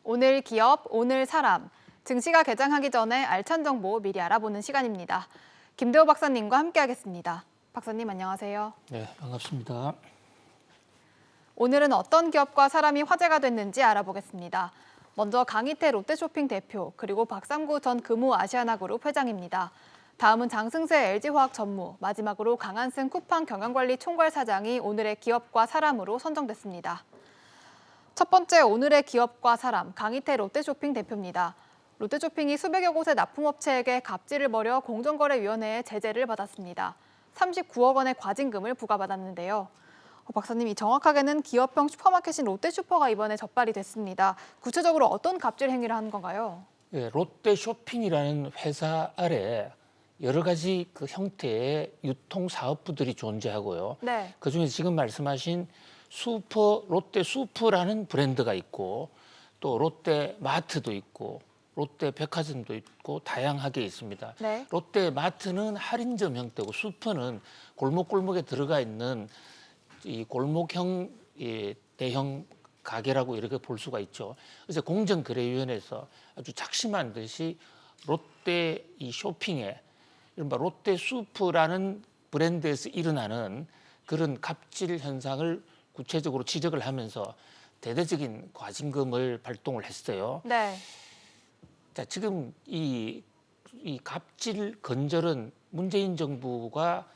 오늘 기업, 오늘 사람. 증시가 개장하기 전에 알찬 정보 미리 알아보는 시간입니다. 김대호 박사님과 함께하겠습니다. 박사님 안녕하세요. 네, 반갑습니다. 오늘은 어떤 기업과 사람이 화제가 됐는지 알아보겠습니다. 먼저 강희태 롯데쇼핑 대표, 그리고 박상구 전 금호아시아나그룹 회장입니다. 다음은 장승세 LG화학 전무, 마지막으로 강한승 쿠팡 경영관리 총괄 사장이 오늘의 기업과 사람으로 선정됐습니다. 첫 번째 오늘의 기업과 사람, 강희태 롯데쇼핑 대표입니다. 롯데쇼핑이 수백여 곳의 납품업체에게 갑질을 벌여 공정거래위원회의 제재를 받았습니다. 39억 원의 과징금을 부과받았는데요. 박사님, 정확하게는 기업형 슈퍼마켓인 롯데슈퍼가 이번에 적발이 됐습니다. 구체적으로 어떤 갑질 행위를 한 건가요? 네, 롯데쇼핑이라는 회사 아래 여러 가지 그 형태의 유통 사업부들이 존재하고요. 네. 그중에 지금 말씀하신 롯데 슈퍼라는 브랜드가 있고 또 롯데마트도 있고 롯데백화점도 있고 다양하게 있습니다. 네. 롯데마트는 할인점 형태고 슈퍼는 골목골목에 들어가 있는 이 골목형 대형 가게라고 이렇게 볼 수가 있죠. 그래서 공정거래위원회에서 아주 작심한 듯이 롯데 이 쇼핑에 이른바 롯데 슈퍼라는 브랜드에서 일어나는 그런 갑질 현상을 구체적으로 지적을 하면서 대대적인 과징금을 발동을 했어요. 네. 자, 지금 이 갑질 건절은 문재인 정부가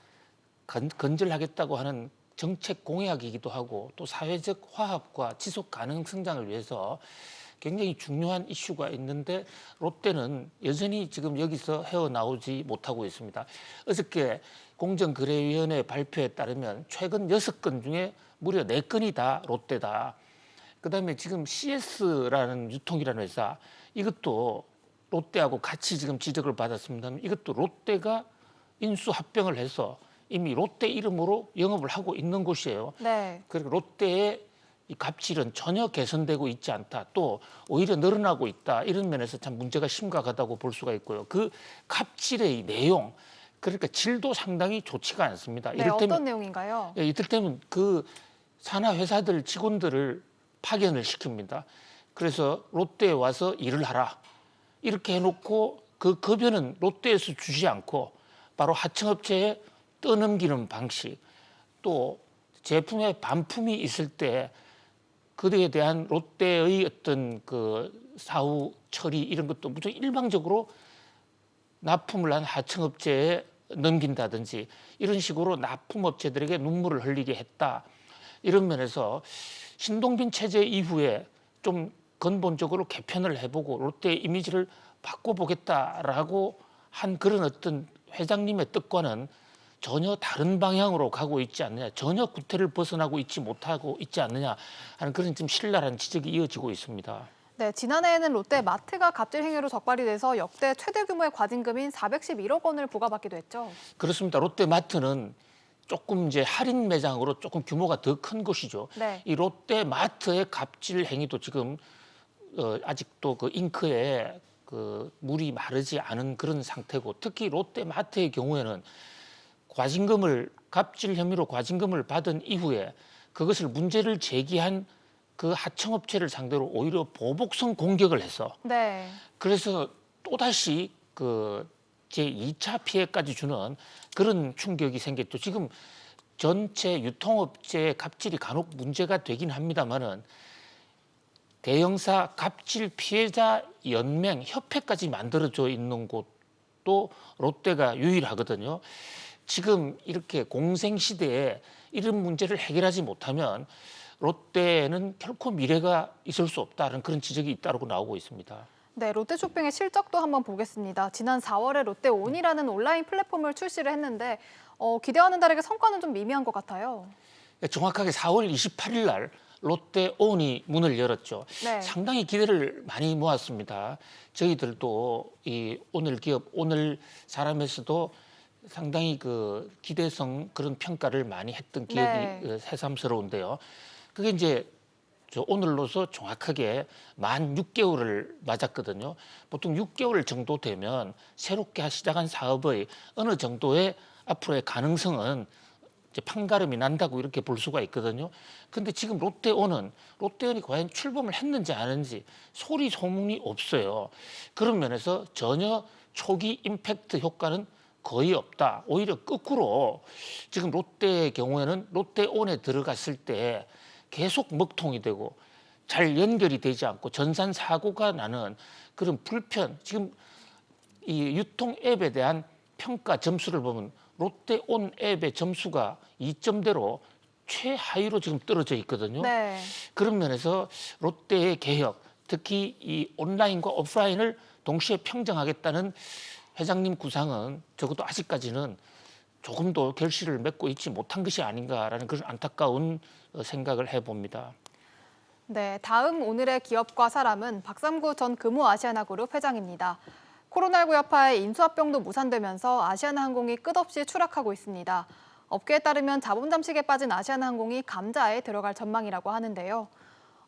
건절하겠다고 하는 정책 공약이기도 하고 또 사회적 화합과 지속 가능 성장을 위해서 굉장히 중요한 이슈가 있는데 롯데는 여전히 지금 여기서 헤어나오지 못하고 있습니다. 어저께 공정거래위원회 발표에 따르면 최근 6건 중에 무려 4건이 다 롯데다. 그다음에 지금 CS라는 유통이라는 회사 이것도 롯데하고 같이 지금 지적을 받았습니다. 이것도 롯데가 인수합병을 해서 이미 롯데 이름으로 영업을 하고 있는 곳이에요. 네. 그리고 롯데의 이 갑질은 전혀 개선되고 있지 않다. 또 오히려 늘어나고 있다. 이런 면에서 참 문제가 심각하다고 볼 수가 있고요. 그 갑질의 내용, 그러니까 질도 상당히 좋지가 않습니다. 네, 어떤 내용인가요? 이를테면 그 산하 회사들 직원들을 파견을 시킵니다. 그래서 롯데에 와서 일을 하라. 이렇게 해놓고 그 급여는 롯데에서 주지 않고 바로 하청업체에 떠넘기는 방식, 또 제품에 반품이 있을 때 그에 대한 롯데의 어떤 그 사후 처리 이런 것도 무조건 일방적으로 납품을 한 하청업체에 넘긴다든지 이런 식으로 납품업체들에게 눈물을 흘리게 했다. 이런 면에서 신동빈 체제 이후에 좀 근본적으로 개편을 해보고 롯데의 이미지를 바꿔보겠다라고 한 그런 어떤 회장님의 뜻과는 전혀 다른 방향으로 가고 있지 않느냐, 전혀 구태를 벗어나고 있지 못하고 있지 않느냐 하는 그런 좀 신랄한 지적이 이어지고 있습니다. 네, 지난해에는 롯데마트가 갑질 행위로 적발이 돼서 역대 최대 규모의 과징금인 411억 원을 부과받기도 했죠. 그렇습니다. 롯데마트는 조금 이제 할인 매장으로 조금 규모가 더 큰 곳이죠. 네. 이 롯데마트의 갑질 행위도 지금 아직도 그 잉크에 그 물이 마르지 않은 그런 상태고, 특히 롯데마트의 경우에는 갑질 혐의로 과징금을 받은 이후에 그것을 문제를 제기한 그 하청업체를 상대로 오히려 보복성 공격을 해서 네. 그래서 또다시 그 제2차 피해까지 주는 그런 충격이 생겼죠. 지금 전체 유통업체의 갑질이 간혹 문제가 되긴 합니다만은 대형사 갑질 피해자 연맹 협회까지 만들어져 있는 곳도 롯데가 유일하거든요. 지금 이렇게 공생 시대에 이런 문제를 해결하지 못하면 롯데는 결코 미래가 있을 수 없다는 그런 지적이 잇따르고 나오고 있습니다. 네, 롯데쇼핑의 실적도 한번 보겠습니다. 지난 4월에 롯데온이라는 온라인 플랫폼을 출시를 했는데 기대와는 다르게 성과는 좀 미미한 것 같아요. 정확하게 4월 28일 날 롯데온이 문을 열었죠. 네. 상당히 기대를 많이 모았습니다. 저희들도 이 오늘 기업, 오늘 사람에서도 상당히 그 기대성 그런 평가를 많이 했던 기억이 네. 새삼스러운데요. 그게 이제 오늘로서 정확하게 만 6개월을 맞았거든요. 보통 6개월 정도 되면 새롭게 시작한 사업의 어느 정도의 앞으로의 가능성은 이제 판가름이 난다고 이렇게 볼 수가 있거든요. 근데 지금 롯데온이 과연 출범을 했는지 안 했는지 소리 소문이 없어요. 그런 면에서 전혀 초기 임팩트 효과는 거의 없다. 오히려 거꾸로 지금 롯데의 경우에는 롯데온에 들어갔을 때 계속 먹통이 되고 잘 연결이 되지 않고 전산 사고가 나는 그런 불편. 지금 이 유통 앱에 대한 평가 점수를 보면 롯데온 앱의 점수가 2점대로 최하위로 지금 떨어져 있거든요. 네. 그런 면에서 롯데의 개혁, 특히 이 온라인과 오프라인을 동시에 평정하겠다는 회장님 구상은 적어도 아직까지는 조금도 결실을 맺고 있지 못한 것이 아닌가라는 그런 안타까운 생각을 해봅니다. 네, 다음 오늘의 기업과 사람은 박삼구 전 금호아시아나그룹 회장입니다. 코로나19 여파에 인수합병도 무산되면서 아시아나항공이 끝없이 추락하고 있습니다. 업계에 따르면 자본 잠식에 빠진 아시아나항공이 감자에 들어갈 전망이라고 하는데요.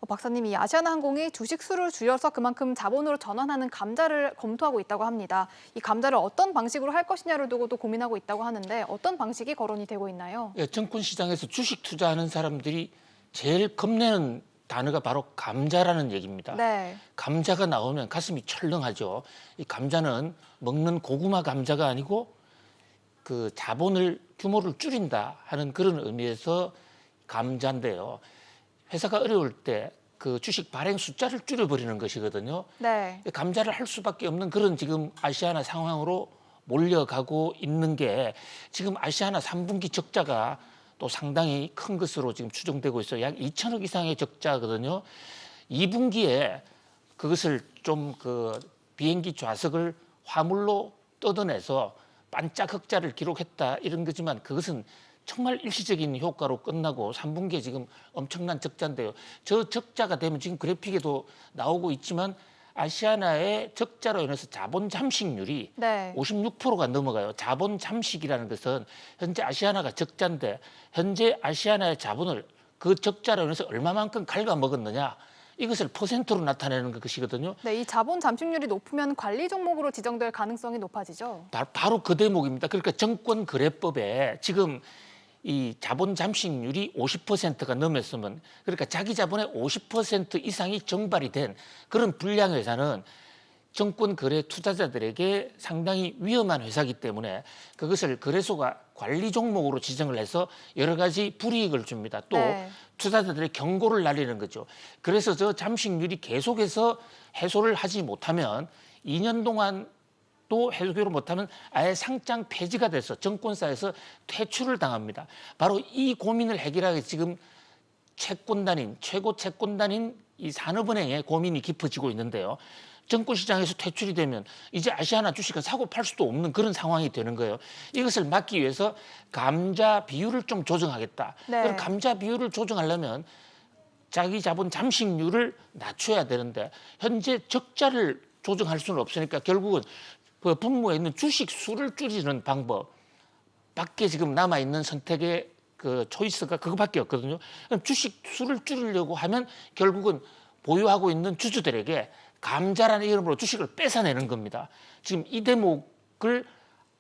박사님, 이 아시아나항공이 주식 수를 줄여서 그만큼 자본으로 전환하는 감자를 검토하고 있다고 합니다. 이 감자를 어떤 방식으로 할 것이냐를 두고도 고민하고 있다고 하는데 어떤 방식이 거론이 되고 있나요? 예, 증권시장에서 주식 투자하는 사람들이 제일 겁내는 단어가 바로 감자라는 얘기입니다. 네. 감자가 나오면 가슴이 철렁하죠. 이 감자는 먹는 고구마 감자가 아니고 그 자본을 규모를 줄인다 하는 그런 의미에서 감자인데요. 회사가 어려울 때 그 주식 발행 숫자를 줄여버리는 것이거든요. 네. 감자를 할 수밖에 없는 그런 지금 아시아나 상황으로 몰려가고 있는 게 지금 아시아나 3분기 적자가 또 상당히 큰 것으로 지금 추정되고 있어요. 약 2천억 이상의 적자거든요. 2분기에 그것을 좀 그 비행기 좌석을 화물로 뜯어내서 반짝 흑자를 기록했다 이런 거지만 그것은 정말 일시적인 효과로 끝나고 3분기에 지금 엄청난 적자인데요. 저 적자가 되면 지금 그래픽에도 나오고 있지만 아시아나의 적자로 인해서 자본 잠식률이 네. 56%가 넘어가요. 자본 잠식이라는 것은 현재 아시아나가 적자인데 현재 아시아나의 자본을 그 적자로 인해서 얼마만큼 갉아먹었느냐 이것을 퍼센트로 나타내는 것이거든요. 네, 이 자본 잠식률이 높으면 관리 종목으로 지정될 가능성이 높아지죠. 바로 그 대목입니다. 그러니까 정권거래법에 지금 이 자본 잠식률이 50%가 넘었으면 그러니까 자기 자본의 50% 이상이 정발이 된 그런 불량 회사는 정권 거래 투자자들에게 상당히 위험한 회사이기 때문에 그것을 거래소가 관리 종목으로 지정을 해서 여러 가지 불이익을 줍니다. 또 네. 투자자들의 경고를 날리는 거죠. 그래서 저 잠식률이 계속해서 해소를 하지 못하면 2년 동안 또 해소를 못하면 아예 상장 폐지가 돼서 정권사에서 퇴출을 당합니다. 바로 이 고민을 해결하기 지금 최고 채권단인 이 산업은행의 고민이 깊어지고 있는데요. 정권시장에서 퇴출이 되면 이제 아시아나 주식은 사고 팔 수도 없는 그런 상황이 되는 거예요. 이것을 막기 위해서 감자 비율을 좀 조정하겠다. 네. 그럼 감자 비율을 조정하려면 자기 자본 잠식률을 낮춰야 되는데 현재 적자를 조정할 수는 없으니까 결국은 그 분모에 있는 주식 수를 줄이는 방법 밖에 지금 남아 있는 선택의 그 초이스가 그거밖에 없거든요. 그럼 주식 수를 줄이려고 하면 결국은 보유하고 있는 주주들에게 감자라는 이름으로 주식을 뺏어내는 겁니다. 지금 이 대목을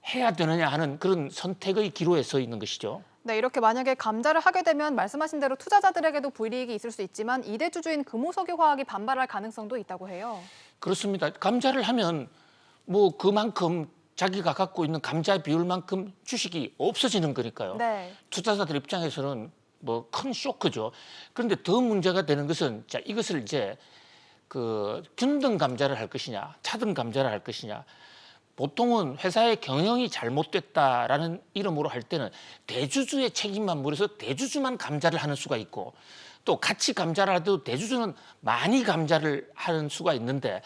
해야 되느냐 하는 그런 선택의 기로에 서 있는 것이죠. 네, 이렇게 만약에 감자를 하게 되면 말씀하신 대로 투자자들에게도 불이익이 있을 수 있지만 2대 주주인 금호석유화학이 반발할 가능성도 있다고 해요. 그렇습니다. 감자를 하면 뭐 그만큼 자기가 갖고 있는 감자 비율만큼 주식이 없어지는 거니까요. 네. 투자자들 입장에서는 뭐 큰 쇼크죠. 그런데 더 문제가 되는 것은 자 이것을 이제 그 균등 감자를 할 것이냐, 차등 감자를 할 것이냐. 보통은 회사의 경영이 잘못됐다라는 이름으로 할 때는 대주주의 책임만 물어서 대주주만 감자를 하는 수가 있고 또 같이 감자를 하도 대주주는 많이 감자를 하는 수가 있는데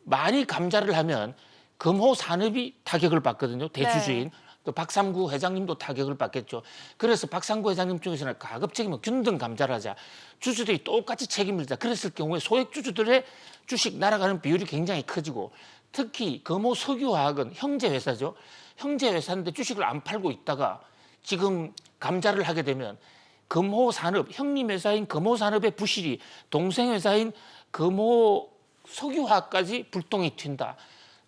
많이 감자를 하면 금호 산업이 타격을 받거든요. 대주주인. 네. 또 박삼구 회장님도 타격을 받겠죠. 그래서 박삼구 회장님 쪽에서는 가급적이면 균등 감자를 하자. 주주들이 똑같이 책임을 지자. 그랬을 경우에 소액 주주들의 주식 날아가는 비율이 굉장히 커지고 특히 금호 석유화학은 형제 회사죠. 형제 회사인데 주식을 안 팔고 있다가 지금 감자를 하게 되면 금호 산업, 형님 회사인 금호 산업의 부실이 동생 회사인 금호 석유화학까지 불똥이 튄다.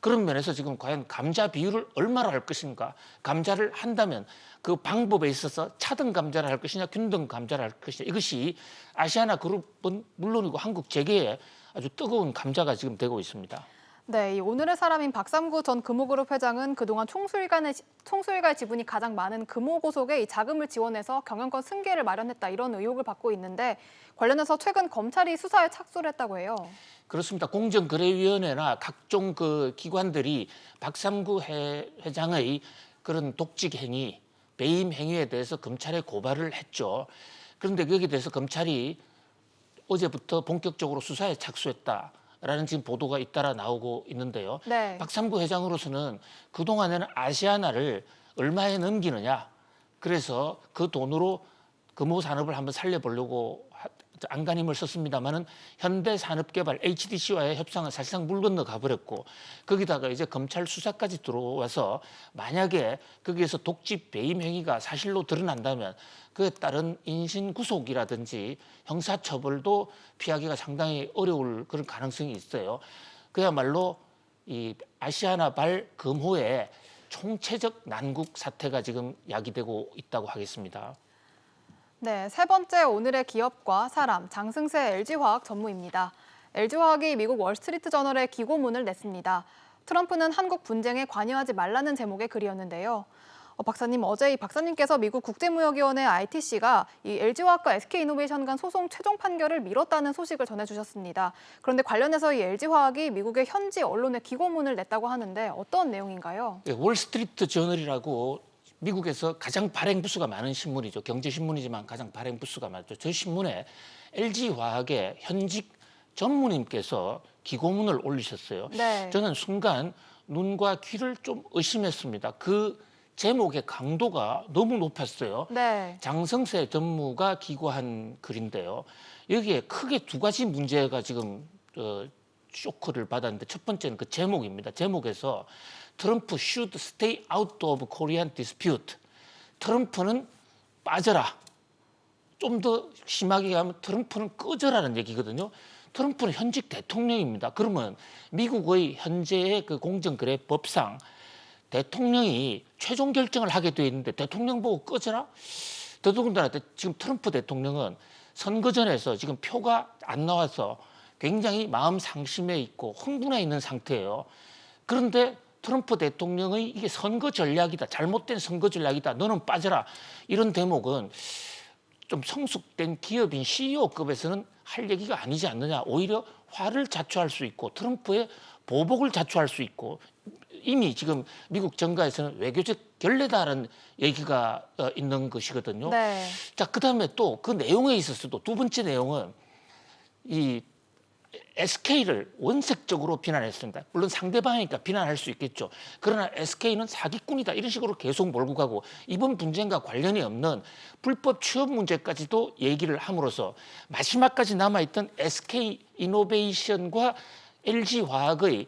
그런 면에서 지금 과연 감자 비율을 얼마로 할 것인가, 감자를 한다면 그 방법에 있어서 차등 감자를 할 것이냐, 균등 감자를 할 것이냐, 이것이 아시아나 그룹은 물론이고 한국 재계에 아주 뜨거운 감자가 지금 되고 있습니다. 네, 이 오늘의 사람인 박삼구 전 금호그룹 회장은 그동안 총수일가의 지분이 가장 많은 금호고속에 이 자금을 지원해서 경영권 승계를 마련했다 이런 의혹을 받고 있는데 관련해서 최근 검찰이 수사에 착수를 했다고 해요. 그렇습니다. 공정거래위원회나 각종 그 기관들이 박삼구 회장의 그런 독직 행위, 배임 행위에 대해서 검찰에 고발을 했죠. 그런데 거기에 대해서 검찰이 어제부터 본격적으로 수사에 착수했다라는 지금 보도가 잇따라 나오고 있는데요. 네. 박삼구 회장으로서는 그동안에는 아시아나를 얼마에 넘기느냐. 그래서 그 돈으로 금호 산업을 한번 살려보려고 안간힘을 썼습니다마는 현대산업개발 HDC와의 협상은 사실상 물 건너 가버렸고 거기다가 이제 검찰 수사까지 들어와서 만약에 거기에서 독집 배임 행위가 사실로 드러난다면 그에 따른 인신구속이라든지 형사처벌도 피하기가 상당히 어려울 그런 가능성이 있어요. 그야말로 이 아시아나발 금호의 총체적 난국 사태가 지금 야기되고 있다고 하겠습니다. 네, 세 번째 오늘의 기업과 사람, 장승세 LG화학 전무입니다. LG화학이 미국 월스트리트 저널에 기고문을 냈습니다. 트럼프는 한국 분쟁에 관여하지 말라는 제목의 글이었는데요. 박사님, 어제 이 박사님께서 미국 국제무역위원회 ITC가 이 LG화학과 SK이노베이션 간 소송 최종 판결을 미뤘다는 소식을 전해주셨습니다. 그런데 관련해서 이 LG화학이 미국의 현지 언론에 기고문을 냈다고 하는데 어떤 내용인가요? 네, 월스트리트 저널이라고 미국에서 가장 발행 부수가 많은 신문이죠. 경제신문이지만 가장 발행 부수가 많죠. 저 신문에 LG화학의 현직 전무님께서 기고문을 올리셨어요. 네. 저는 순간 눈과 귀를 좀 의심했습니다. 그 제목의 강도가 너무 높았어요. 네. 장성세 전무가 기고한 글인데요. 여기에 크게 두 가지 문제가 지금 쇼크를 받았는데 첫 번째는 그 제목입니다. 제목에서 트럼프 should stay out of Korean dispute. 트럼프는 빠져라. 좀 더 심하게 가면 트럼프는 꺼져라는 얘기거든요. 트럼프는 현직 대통령입니다. 그러면 미국의 현재의 그 공정거래 법상 대통령이 최종 결정을 하게 돼 있는데 대통령 보고 꺼져라? 더더군다나 지금 트럼프 대통령은 선거전에서 지금 표가 안 나와서 굉장히 마음 상심해 있고 흥분해 있는 상태예요. 그런데 트럼프 대통령의 이게 선거 전략이다. 잘못된 선거 전략이다. 너는 빠져라. 이런 대목은 좀 성숙된 기업인 CEO급에서는 할 얘기가 아니지 않느냐. 오히려 화를 자초할 수 있고 트럼프의 보복을 자초할 수 있고 이미 지금 미국 정가에서는 외교적 결례다라는 얘기가 있는 것이거든요. 네. 자, 그다음에 또 그 내용에 있어서도 두 번째 내용은 이 SK를 원색적으로 비난했습니다. 물론 상대방이니까 비난할 수 있겠죠. 그러나 SK는 사기꾼이다 이런 식으로 계속 몰고 가고 이번 분쟁과 관련이 없는 불법 취업 문제까지도 얘기를 함으로써 마지막까지 남아있던 SK이노베이션과 LG화학의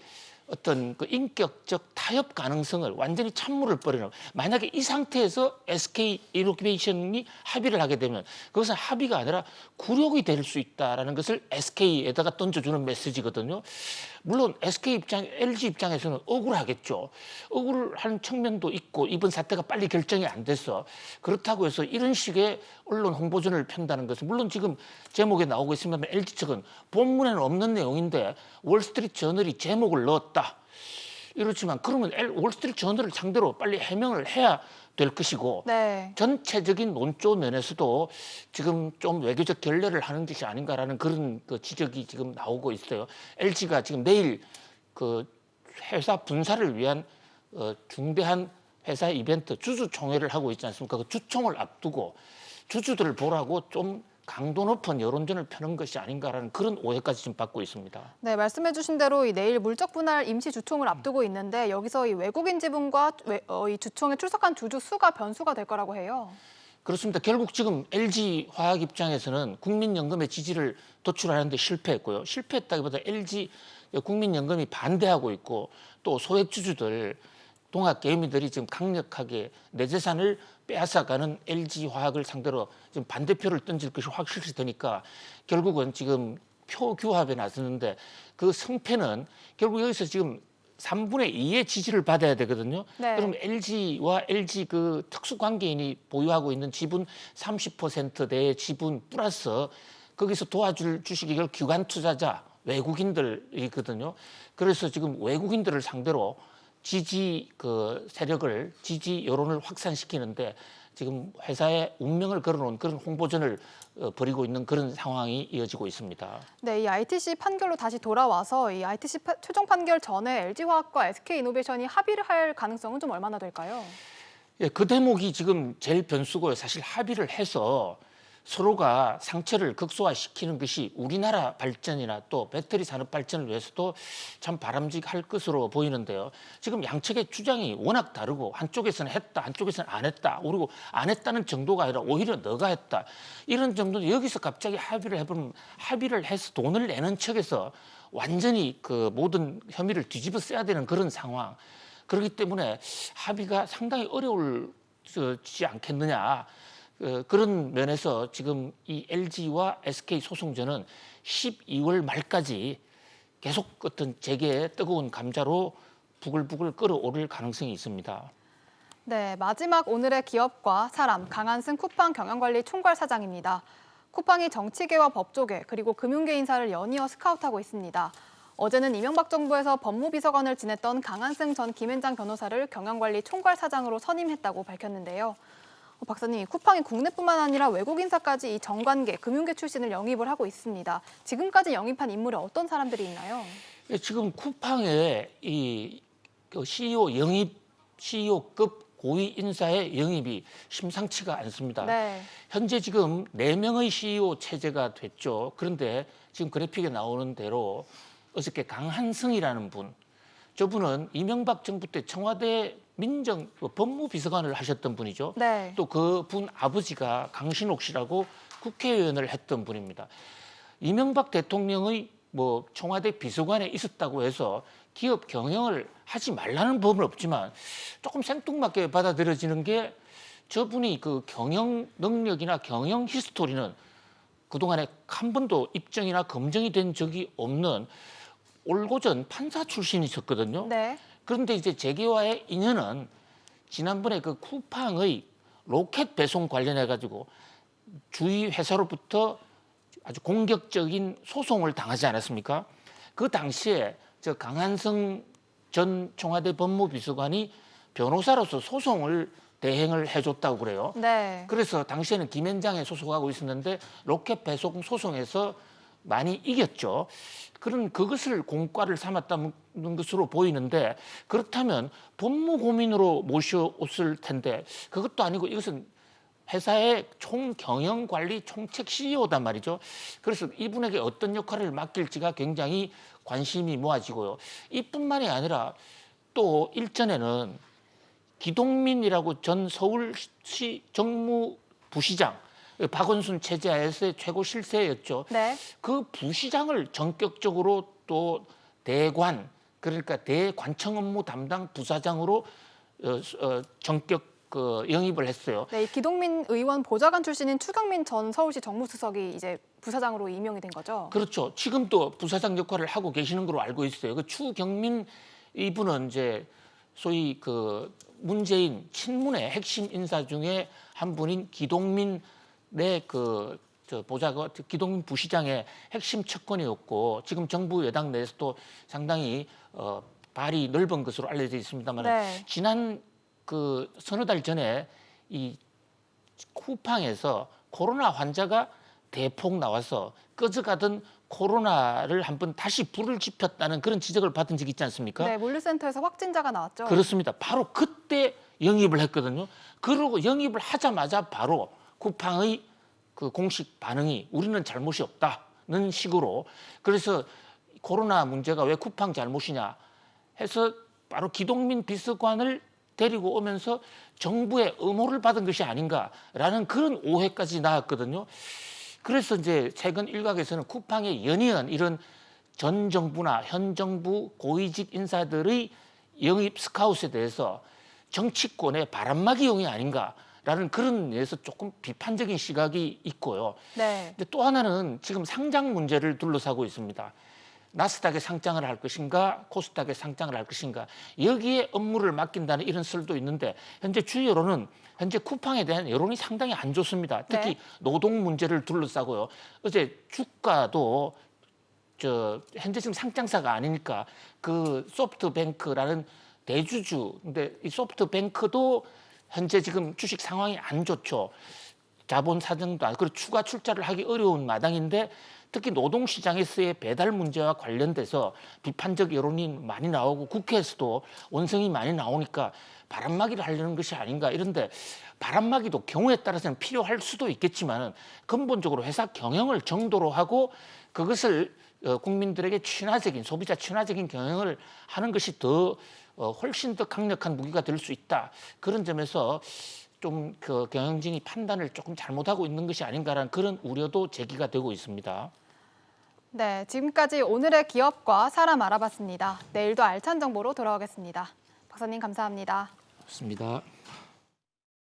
어떤 그 인격적 타협 가능성을 완전히 찬물을 버리는 만약에 이 상태에서 SK이노베이션이 합의를 하게 되면 그것은 합의가 아니라 굴욕이 될 수 있다는 것을 SK에다가 던져주는 메시지거든요. 물론 SK 입장, LG 입장에서는 억울하겠죠. 억울한 측면도 있고 이번 사태가 빨리 결정이 안 돼서 그렇다고 해서 이런 식의 언론 홍보전을 편다는 것은 물론 지금 제목에 나오고 있습니다만 LG 측은 본문에는 없는 내용인데 월스트리트 저널이 제목을 넣었다. 이렇지만 그러면 월스트리트 저널을 상대로 빨리 해명을 해야 될 것이고 네. 전체적인 논조 면에서도 지금 좀 외교적 결례를 하는 것이 아닌가라는 그런 그 지적이 지금 나오고 있어요. LG가 지금 내일 그 회사 분사를 위한 중대한 회사 이벤트 주주총회를 하고 있지 않습니까? 그 주총을 앞두고 주주들을 보라고 좀 강도 높은 여론전을 펴는 것이 아닌가라는 그런 오해까지 지금 받고 있습니다. 네, 말씀해주신 대로 이 내일 물적 분할 임시 주총을 앞두고 있는데 여기서 이 외국인 지분과 이 주총에 출석한 주주 수가 변수가 될 거라고 해요. 그렇습니다. 결국 지금 LG화학 입장에서는 국민연금의 지지를 도출하는데 실패했고요. 실패했다기보다 LG 국민연금이 반대하고 있고 또 소액주주들 동학개미들이 지금 강력하게 내 재산을 빼앗아가는 LG화학을 상대로 지금 반대표를 던질 것이 확실시 되니까 결국은 지금 표 규합에 나섰는데 그 성패는 결국 여기서 지금 3분의 2의 지지를 받아야 되거든요. 네. 그럼 LG와 LG 그 특수관계인이 보유하고 있는 지분 30%대의 지분 플러스 거기서 도와줄 주식이 이걸 기관 투자자 외국인들이거든요. 그래서 지금 외국인들을 상대로 지지 그 세력을 지지 여론을 확산시키는데 지금 회사의 운명을 걸어놓은 그런 홍보전을 벌이고 있는 그런 상황이 이어지고 있습니다. 네, 이 ITC 판결로 다시 돌아와서 이 ITC 최종 판결 전에 LG화학과 SK이노베이션이 합의를 할 가능성은 좀 얼마나 될까요? 예, 그 대목이 지금 제일 변수고요. 사실 합의를 해서 서로가 상처를 극소화시키는 것이 우리나라 발전이나 또 배터리 산업 발전을 위해서도 참 바람직할 것으로 보이는데요. 지금 양측의 주장이 워낙 다르고 한쪽에서는 했다, 한쪽에서는 안 했다. 그리고 안 했다는 정도가 아니라 오히려 너가 했다. 이런 정도는 여기서 갑자기 합의를 해보면 합의를 해서 돈을 내는 측에서 완전히 그 모든 혐의를 뒤집어 써야 되는 그런 상황. 그렇기 때문에 합의가 상당히 어려울지 않겠느냐. 그런 면에서 지금 이 LG와 SK 소송전은 12월 말까지 계속 어떤 재계의 뜨거운 감자로 부글부글 끓어오를 가능성이 있습니다. 네, 마지막 오늘의 기업과 사람, 강한승 쿠팡 경영관리 총괄 사장입니다. 쿠팡이 정치계와 법조계 그리고 금융계 인사를 연이어 스카우트하고 있습니다. 어제는 이명박 정부에서 법무비서관을 지냈던 강한승 전 김앤장 변호사를 경영관리 총괄 사장으로 선임했다고 밝혔는데요. 박사님, 쿠팡이 국내뿐만 아니라 외국 인사까지 이 정관계, 금융계 출신을 영입을 하고 있습니다. 지금까지 영입한 인물에 어떤 사람들이 있나요? 예, 지금 쿠팡의 이 CEO 영입, CEO급 고위 인사의 영입이 심상치가 않습니다. 네. 현재 지금 4명의 CEO 체제가 됐죠. 그런데 지금 그래픽에 나오는 대로 어저께 강한승이라는 분, 저분은 이명박 정부 때 청와대 민정 법무비서관을 하셨던 분이죠. 네. 또 그 분 아버지가 강신옥 씨라고 국회의원을 했던 분입니다. 이명박 대통령의 뭐 청와대 비서관에 있었다고 해서 기업 경영을 하지 말라는 법은 없지만 조금 생뚱맞게 받아들여지는 게 저분이 그 경영 능력이나 경영 히스토리는 그동안에 한 번도 입증이나 검증이 된 적이 없는 올고전 판사 출신이셨거든요. 네. 그런데 이제 재계와의 인연은 지난번에 그 쿠팡의 로켓 배송 관련해 가지고 주위 회사로부터 아주 공격적인 소송을 당하지 않았습니까? 그 당시에 저 강한승 전 청와대 법무비서관이 변호사로서 소송을 대행을 해줬다고 그래요. 네. 그래서 당시에는 김앤장에 소속하고 있었는데 로켓 배송 소송에서 많이 이겼죠. 그런 그것을 공과를 삼았다는 것으로 보이는데 그렇다면 법무고민으로 모셔왔을 텐데 그것도 아니고 이것은 회사의 총경영관리 총책 CEO단 말이죠. 그래서 이분에게 어떤 역할을 맡길지가 굉장히 관심이 모아지고요. 이뿐만이 아니라 또 일전에는 기동민이라고 전 서울시 정무부시장 박원순 체제하에서의 최고 실세였죠. 네. 그 부시장을 전격적으로 또 대관 그러니까 대관청 업무 담당 부사장으로 전격 영입을 했어요. 네, 이 기동민 의원 보좌관 출신인 추경민 전 서울시 정무수석이 이제 부사장으로 임명이 된 거죠. 그렇죠. 지금도 부사장 역할을 하고 계시는 걸로 알고 있어요. 그 추경민 이분은 이제 소위 그 문재인 친문의 핵심 인사 중에 한 분인 기동민 기동민 부시장의 핵심 측근이었고 지금 정부 여당 내에서도 상당히 발이 넓은 것으로 알려져 있습니다만 네. 지난 그 서너 달 전에 이 쿠팡에서 코로나 환자가 대폭 나와서 꺼져가던 코로나를 한번 다시 불을 지폈다는 그런 지적을 받은 적이 있지 않습니까? 네, 물류센터에서 확진자가 나왔죠. 그렇습니다. 바로 그때 영입을 했거든요. 그러고 영입을 하자마자 바로 쿠팡의 그 공식 반응이 우리는 잘못이 없다는 식으로 그래서 코로나 문제가 왜 쿠팡 잘못이냐 해서 바로 기동민 비서관을 데리고 오면서 정부의 의무를 받은 것이 아닌가라는 그런 오해까지 나왔거든요. 그래서 이제 최근 일각에서는 쿠팡의 연이은 이런 전 정부나 현 정부 고위직 인사들의 영입 스카웃에 대해서 정치권의 바람막이용이 아닌가라는 그런 면에서 조금 비판적인 시각이 있고요. 네. 근데 또 하나는 지금 상장 문제를 둘러싸고 있습니다. 나스닥에 상장을 할 것인가 코스닥에 상장을 할 것인가 여기에 업무를 맡긴다는 이런 설도 있는데 현재 주요 여론은 현재 쿠팡에 대한 여론이 상당히 안 좋습니다. 특히 네. 노동 문제를 둘러싸고요. 어제 주가도 현재 지금 상장사가 아니니까 그 소프트뱅크라는 대주주 근데 이 소프트뱅크도 현재 지금 주식 상황이 안 좋죠. 자본 사정도 그리고 추가 출자를 하기 어려운 마당인데 특히 노동시장에서의 배달 문제와 관련돼서 비판적 여론이 많이 나오고 국회에서도 원성이 많이 나오니까 바람막이를 하려는 것이 아닌가 이런데 바람막이도 경우에 따라서는 필요할 수도 있겠지만 근본적으로 회사 경영을 정도로 하고 그것을 국민들에게 친화적인 소비자 친화적인 경영을 하는 것이 더 훨씬 더 강력한 무기가 될 수 있다. 그런 점에서 좀 그 경영진이 판단을 조금 잘못하고 있는 것이 아닌가라는 그런 우려도 제기가 되고 있습니다. 네, 지금까지 오늘의 기업과 사람 알아봤습니다. 내일도 알찬 정보로 돌아오겠습니다. 박사님 감사합니다. 좋습니다.